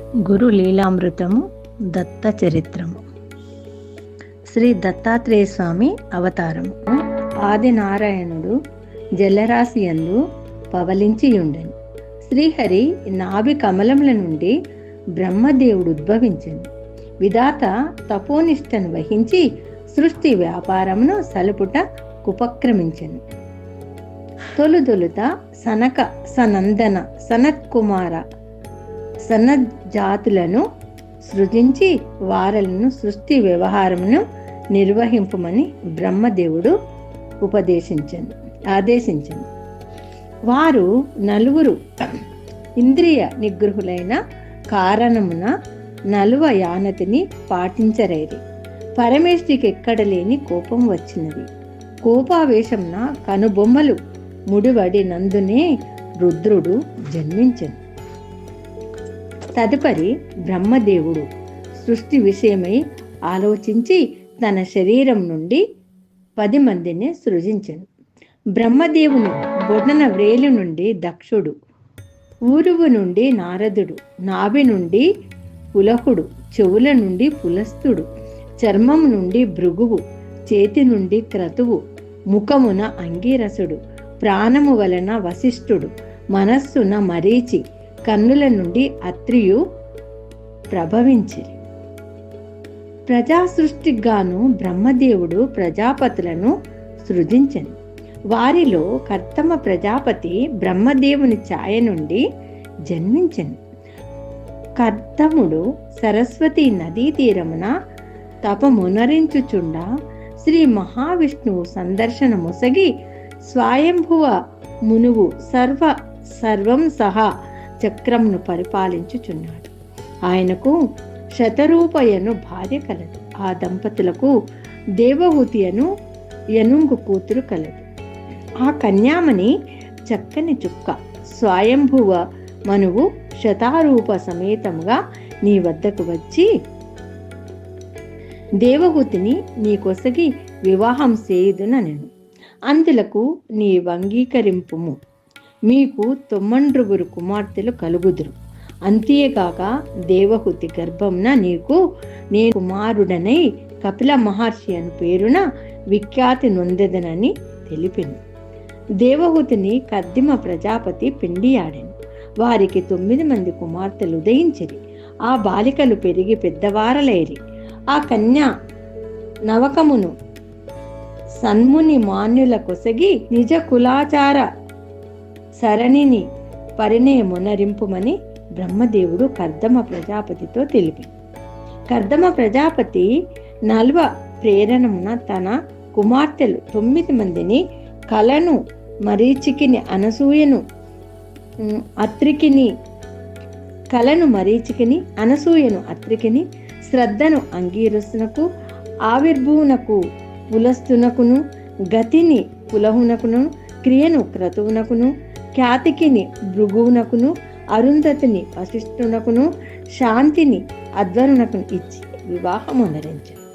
గురు లీలామృతము దత్త చరిత్రము. శ్రీ దత్తాత్రేయ స్వామి అవతారము. ఆది నారాయణుడు జలరాశి యందు పవలించియుండెను. శ్రీహరి నాభి కమలముల నుండి బ్రహ్మదేవుడు ఉద్భవించెను. విధాత తపోనిష్టను వహించి సృష్టి వ్యాపారమును సలుపుట ఉపక్రమించెను. తొలుత సనక సనందన సనత్కుమార సనజ్జాతులను సృజించి వారలను సృష్టి వ్యవహారమును నిర్వహింపమని బ్రహ్మదేవుడు ఆదేశించను. వారు నలుగురు ఇంద్రియ నిగ్రహులైన కారణమున నలువ యానతిని పాటించరైరి. పరమేష్టికి ఎక్కడ లేని కోపం వచ్చినది. కోపావేశంన కనుబొమ్మలు ముడివడి నందునే రుద్రుడు జన్మించెను. తదుపరి బ్రహ్మదేవుడు సృష్టి విషయమై ఆలోచించి తన శరీరం నుండి 10 మందిని సృజించెను. బ్రహ్మదేవుని బొడన వ్రేలు నుండి దక్షుడు, ఊరువు నుండి నారదుడు, నాభి నుండి పులహుడు, చెవుల నుండి పులస్తుడు, చర్మం నుండి భృగువు, చేతి నుండి క్రతువు, ముఖమున అంగీరసుడు, ప్రాణము వలన వశిష్ఠుడు, మనస్సున మరీచి, కన్నుల నుండి అత్రియు ప్రభవించిరి. ప్రజా సృష్టిగాను బ్రహ్మదేవుడు ప్రజాపతులను సృజించెను. వారిలో కర్తమ ప్రజాపతి బ్రహ్మదేవుని ఛాయ నుండి జన్మించెను. కర్తముడు సరస్వతి నదీ తీరమున తపమునరించుచుండ శ్రీ మహావిష్ణువు సందర్శన మొసగి స్వయంభువ మునువు సర్వం సహా చక్రంను పరిపాలించుచున్నాడు. ఆయనకు శతరూపయను భార్య కలదు. ఆ దంపతులకు దేవహూతి అను యనుంగు కూతురు కలదు. ఆ కన్యామణి చక్కని చుక్క. స్వయంభువ మనువు శతారూప సమేతముగా నీ వద్దకు వచ్చి దేవహూతిని నీ కొసగి వివాహం చేయుదునెను. అందులకు నీ అంగీకరింపుము. మీకు 9 కుమార్తెలు కలుగుదురు. అంతేగాక దేవహూతి గర్భంన నీకు నేను కుమారుడనై కపిల మహర్షి అని పేరున విఖ్యాతి నొందెదనని తెలిపింది. దేవహూతిని కర్దిమ ప్రజాపతి పిండియాడెను. వారికి 9 మంది కుమార్తెలు ఉదయించిరి. ఆ బాలికలు పెరిగి పెద్దవారలేరి. ఆ కన్యా నవకమును సన్ముని మాన్యుల కొసగి నిజ కులాచార సరణిని పరిణయమునరింపుమని బ్రహ్మదేవుడు కర్దమ ప్రజాపతితో తెలిపింది. కర్దమ ప్రజాపతి నల్వ ప్రేరణమున తన కుమార్తెలు 9 మందిని కలను మరీచికిని అనసూయను అత్రికిని శ్రద్ధను అంగీరసునకు ఆవిర్భూనకు పులస్తునకును గతిని పులహునకును క్రియను క్రతువునకును ఖ్యాతికిని భృగువునకును అరుంధతిని వశిష్ఠునకును శాంతిని అధ్వరునకును ఇచ్చి వివాహమునరించారు.